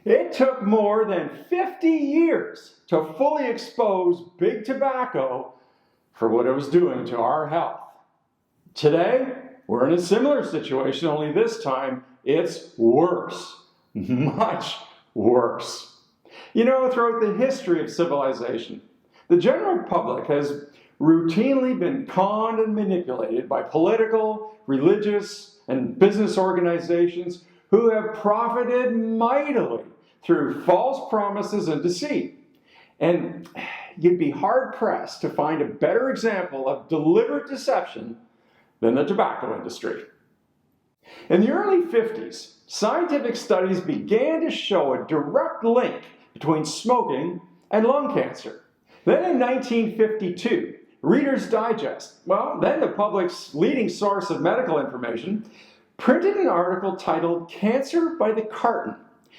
It took more than 50 years to fully expose big tobacco for what it was doing to our health. Today, we're in a similar situation, only this time it's worse. Much worse. You know, throughout the history of civilization, the general public has routinely been conned and manipulated by political, religious, and business organizations who have profited mightily through false promises and deceit. And you'd be hard-pressed to find a better example of deliberate deception than the tobacco industry. In the early 50s, scientific studies began to show a direct link between smoking and lung cancer. Then in 1952, Reader's Digest, then the public's leading source of medical information, printed an article titled "Cancer by the Carton,"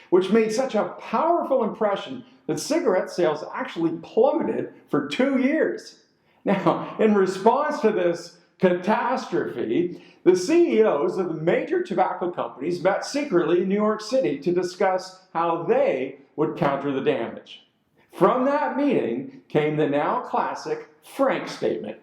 which made such a powerful impression that cigarette sales actually plummeted for 2 years. Now, in response to this catastrophe, the CEOs of the major tobacco companies met secretly in New York City to discuss how they would counter the damage. From that meeting came the now classic Frank Statement,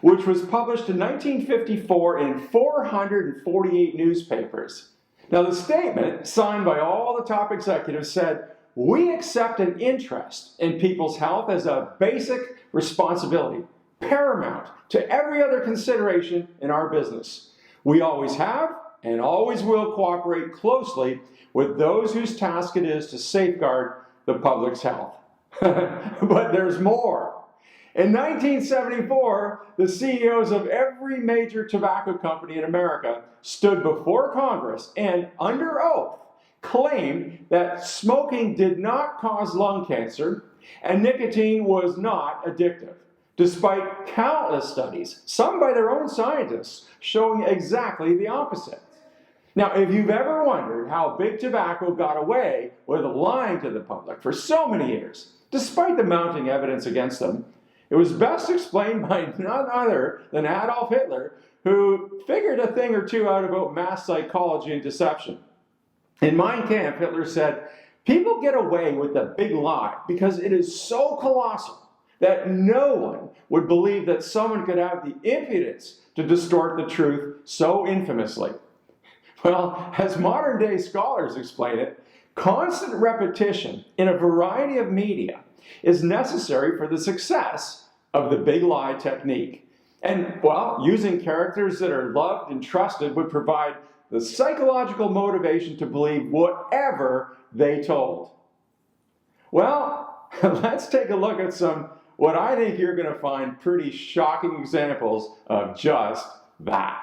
which was published in 1954 in 448 newspapers. Now, the statement, signed by all the top executives, said, "We accept an interest in people's health as a basic responsibility, paramount to every other consideration in our business. We always have and always will cooperate closely with those whose task it is to safeguard the public's health." But there's more. In 1974, the CEOs of every major tobacco company in America stood before Congress and, under oath, claimed that smoking did not cause lung cancer and nicotine was not addictive, despite countless studies, some by their own scientists, showing exactly the opposite. Now, if you've ever wondered how big tobacco got away with lying to the public for so many years, despite the mounting evidence against them, it was best explained by none other than Adolf Hitler, who figured a thing or two out about mass psychology and deception. In Mein Kampf, Hitler said, "People get away with the big lie because it is so colossal that no one would believe that someone could have the impudence to distort the truth so infamously." Well, as modern-day scholars explain it, constant repetition in a variety of media is necessary for the success of the big lie technique. And, using characters that are loved and trusted would provide the psychological motivation to believe whatever they told. Well, let's take a look at what I think you're going to find pretty shocking examples of just that.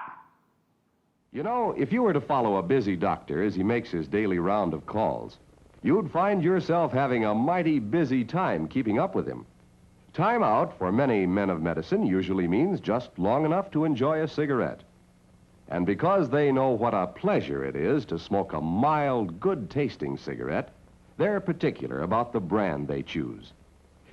You know, if you were to follow a busy doctor as he makes his daily round of calls, you'd find yourself having a mighty busy time keeping up with him. Time out for many men of medicine usually means just long enough to enjoy a cigarette. And because they know what a pleasure it is to smoke a mild, good-tasting cigarette, they're particular about the brand they choose.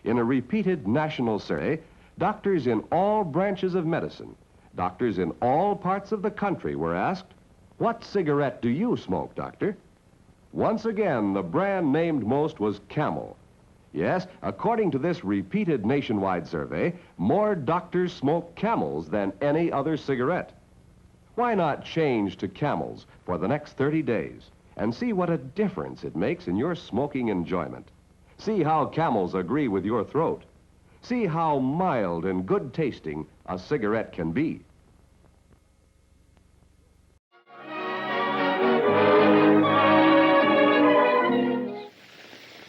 In a repeated national survey, doctors in all branches of medicine, doctors in all parts of the country were asked, "What cigarette do you smoke, doctor?" Once again, the brand named most was Camel. Yes, according to this repeated nationwide survey, more doctors smoke Camels than any other cigarette. Why not change to Camels for the next 30 days and see what a difference it makes in your smoking enjoyment? See how Camels agree with your throat. See how mild and good-tasting a cigarette can be.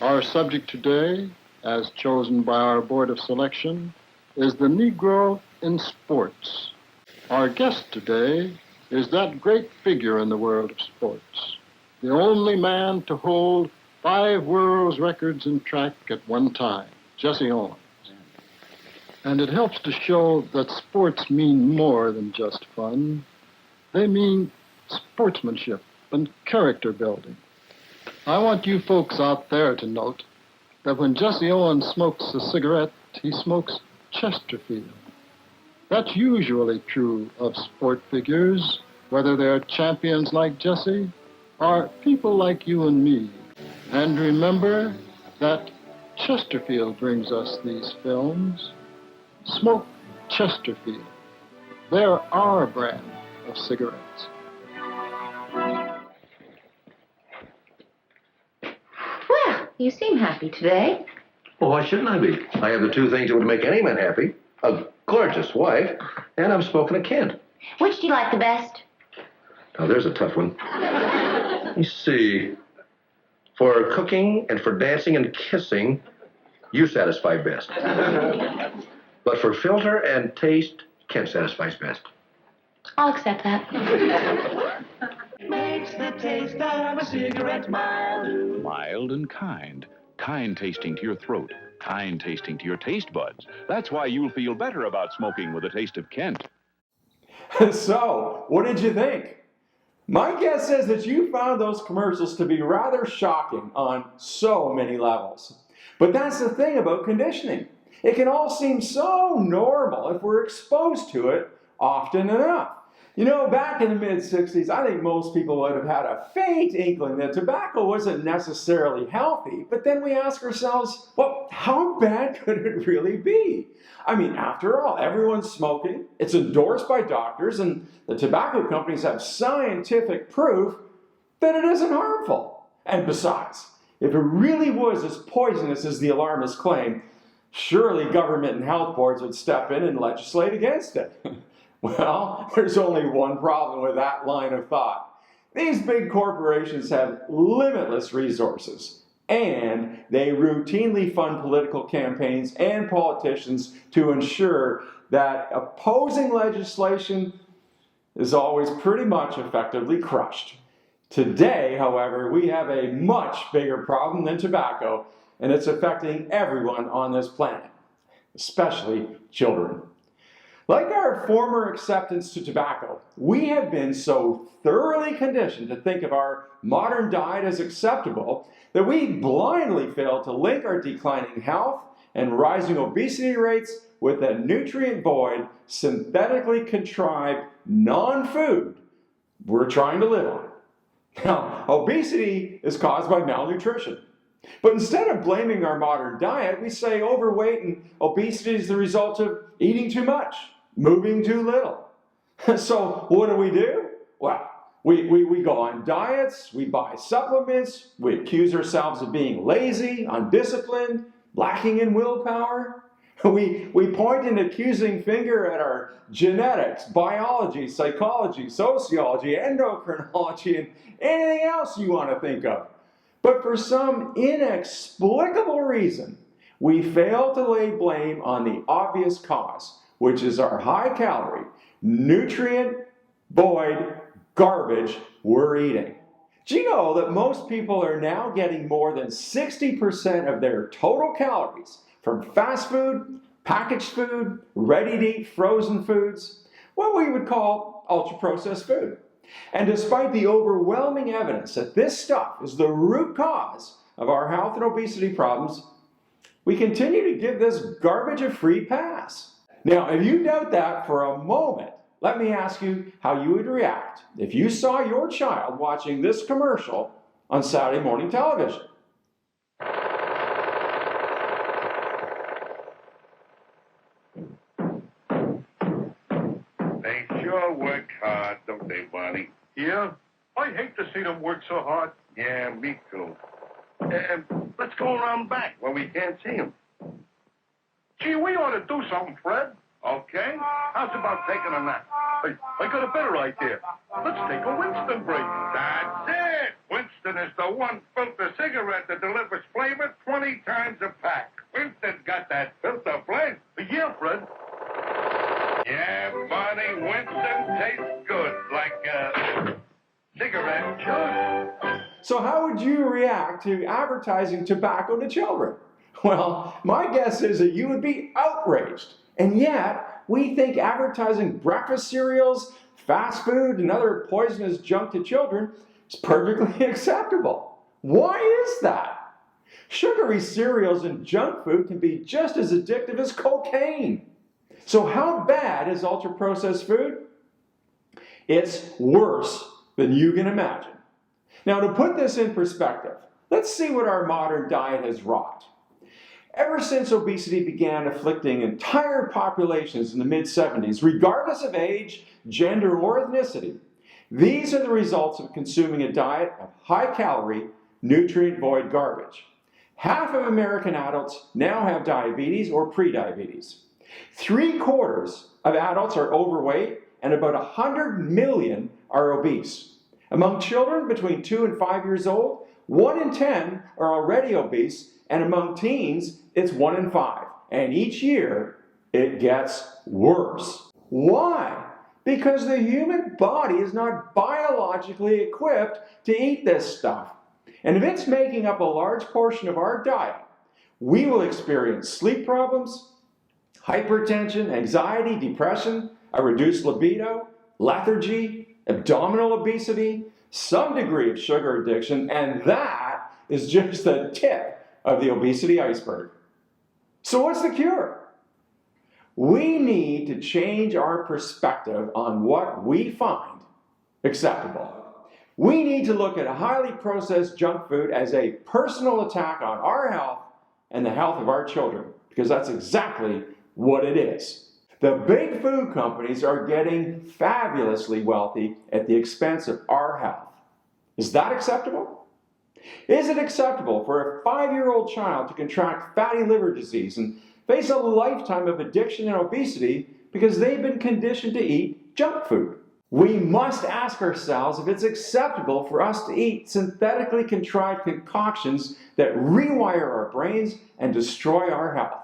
Our subject today, as chosen by our Board of Selection, is the Negro in sports. Our guest today is that great figure in the world of sports, the only man to hold 5 world's records in track at one time, Jesse Owens. And it helps to show that sports mean more than just fun. They mean sportsmanship and character building. I want you folks out there to note that when Jesse Owens smokes a cigarette, he smokes Chesterfield. That's usually true of sport figures, whether they're champions like Jesse or people like you and me. And remember that Chesterfield brings us these films. Smoke Chesterfield. They're our brand of cigarettes. Well, you seem happy today. Well, why shouldn't I be? I have the two things that would make any man happy. A gorgeous wife, and I'm smoking a Kent. Which do you like the best? Now, there's a tough one. Let me see. For cooking and for dancing and kissing, you satisfy best. But for filter and taste, Kent satisfies best. I'll accept that. Makes the taste of a cigarette mild. Mild and kind. Kind tasting to your throat. Kind tasting to your taste buds. That's why you'll feel better about smoking with a taste of Kent. So, what did you think? My guess is that you found those commercials to be rather shocking on so many levels. But that's the thing about conditioning. It can all seem so normal if we're exposed to it often enough. You know, back in the mid-60s, I think most people would have had a faint inkling that tobacco wasn't necessarily healthy, but then we ask ourselves, well, how bad could it really be? I mean, after all, everyone's smoking, it's endorsed by doctors, and the tobacco companies have scientific proof that it isn't harmful. And besides, if it really was as poisonous as the alarmists claim, surely government and health boards would step in and legislate against it. Well, there's only one problem with that line of thought. These big corporations have limitless resources, and they routinely fund political campaigns and politicians to ensure that opposing legislation is always pretty much effectively crushed. Today, however, we have a much bigger problem than tobacco, and it's affecting everyone on this planet, especially children. Like our former acceptance to tobacco, we have been so thoroughly conditioned to think of our modern diet as acceptable that we blindly fail to link our declining health and rising obesity rates with a nutrient-void, synthetically contrived non-food we're trying to live on. Now, obesity is caused by malnutrition. But instead of blaming our modern diet, we say overweight and obesity is the result of eating too much, moving too little. So what do? Well, we go on diets, we buy supplements, we accuse ourselves of being lazy, undisciplined, lacking in willpower. We point an accusing finger at our genetics, biology, psychology, sociology, endocrinology, and anything else you want to think of. But for some inexplicable reason, we fail to lay blame on the obvious cause, which is our high-calorie, nutrient-void garbage we're eating. Do you know that most people are now getting more than 60% of their total calories from fast food, packaged food, ready-to-eat frozen foods, what we would call ultra-processed food? And despite the overwhelming evidence that this stuff is the root cause of our health and obesity problems, we continue to give this garbage a free pass. Now, if you doubt that for a moment, let me ask you how you would react if you saw your child watching this commercial on Saturday morning television. They sure work hard, don't they, Barney? Yeah? I hate to see them work so hard. Yeah, me too. Let's go around back where we can't see them. Gee, we ought to do something, Fred. Okay? How's about taking a nap? I got a better idea. Let's take a Winston break. That's it! Winston is the one filter cigarette that delivers flavor 20 times a pack. Winston's got that filter flame. Yeah, Fred. Yeah, Barney, Winston tastes good, like a cigarette should. So how would you react to advertising tobacco to children? Well, my guess is that you would be outraged. And yet, we think advertising breakfast cereals, fast food, and other poisonous junk to children is perfectly acceptable. Why is that? Sugary cereals and junk food can be just as addictive as cocaine. So how bad is ultra-processed food? It's worse than you can imagine. Now, to put this in perspective, let's see what our modern diet has wrought. Ever since obesity began afflicting entire populations in the mid-70s, regardless of age, gender, or ethnicity, these are the results of consuming a diet of high-calorie, nutrient-void garbage. Half of American adults now have diabetes or prediabetes. 3/4 of adults are overweight, and about 100 million are obese. Among children between 2 and 5 years old, 1 in 10 are already obese, and among teens, it's 1 in 5. And each year, it gets worse. Why? Because the human body is not biologically equipped to eat this stuff. And if it's making up a large portion of our diet, we will experience sleep problems, hypertension, anxiety, depression, a reduced libido, lethargy, abdominal obesity, some degree of sugar addiction, and that is just the tip of the obesity iceberg. So what's the cure? We need to change our perspective on what we find acceptable. We need to look at highly processed junk food as a personal attack on our health and the health of our children, because that's exactly what it is. The big food companies are getting fabulously wealthy at the expense of our health. Is that acceptable? Is it acceptable for a 5-year-old child to contract fatty liver disease and face a lifetime of addiction and obesity because they've been conditioned to eat junk food? We must ask ourselves if it's acceptable for us to eat synthetically contrived concoctions that rewire our brains and destroy our health.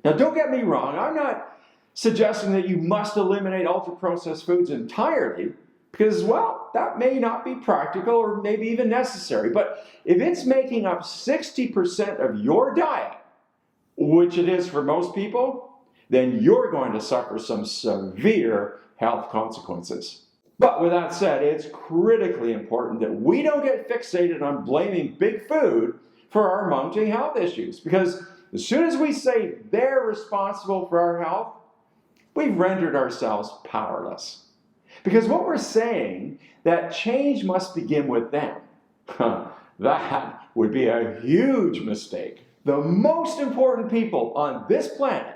Now, don't get me wrong, I'm not suggesting that you must eliminate ultra-processed foods entirely, because, well, that may not be practical or maybe even necessary. But if it's making up 60% of your diet, which it is for most people, then you're going to suffer some severe health consequences. But with that said, it's critically important that we don't get fixated on blaming big food for our mounting health issues, because as soon as we say they're responsible for our health, we've rendered ourselves powerless. Because what we're saying, that change must begin with them, that would be a huge mistake. The most important people on this planet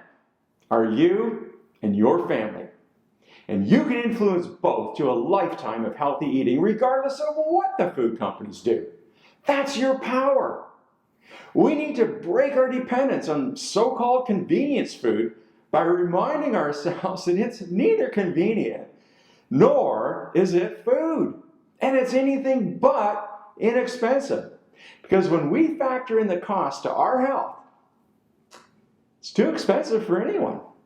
are you and your family. And you can influence both to a lifetime of healthy eating, regardless of what the food companies do. That's your power. We need to break our dependence on so-called convenience food by reminding ourselves that it's neither convenient nor is it food. And it's anything but inexpensive. Because when we factor in the cost to our health, it's too expensive for anyone.